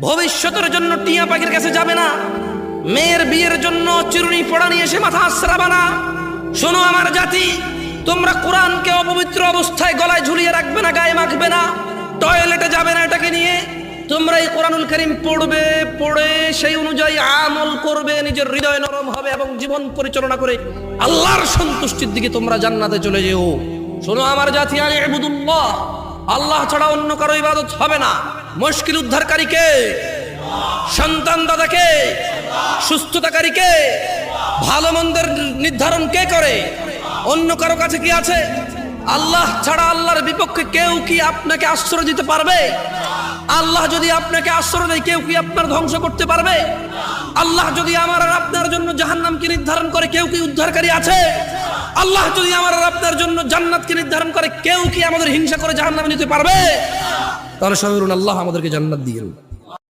ভবিষ্যতের জন্য টিয়া পাখির কাছে যাবে না, মেয়ের বিয়ের জন্য চিরুনি ফোড়া নিয়ে এসে মাথা আশ্রাবে না। শোনো আমার জাতি, তোমরা কোরআনকে অপবিত্র অবস্থায় গলায় ঝুলিয়ে রাখবে না, গায়ে মাখবে না, টয়লেটে যাবে না এটাকে নিয়ে। তোমরা এই কোরআনুল কারীম পড়বে, পড়ে সেই অনুযায়ী আমল করবে, নিজের হৃদয় নরম হবে এবং জীবন পরিচালনা করে আল্লাহর সন্তুষ্টির দিকে তোমরা জান্নাতে চলে যেও। শোনো আমার জাতি, ইবুদুল্লাহ, আল্লাহ ছাড়া অন্য কারো ইবাদত হবে না। মুশকিল উদ্ধারকারী কে? সন্তান দাতা কে? সুস্থতাকারী কে? ভালো মন্দের নির্ধারণ কে করে? অন্য কারো কাছে কি আছে? আল্লাহ ছাড়া আল্লাহর বিপক্ষে কেউ কি আপনাকে আশ্রয় দিতে পারবে? আল্লাহ যদি আপনাকে আশ্রয় দেয়, কেউ কি আপনার ধ্বংস করতে পারবে? আল্লাহ যদি আমার আর আপনার জন্য জাহান্নামকে নির্ধারণ করে, কেউ কি উদ্ধারকারী আছে? আল্লাহ যদি আমার আর আপনার জন্য জান্নাতকে নির্ধারণ করে, কেউ কি আমাদের হিংসা করে জাহান্নামে নিতে পারবে? তাহলে সবাই বলুন, আল্লাহ আমাদেরকে জান্নাত দিয়েন।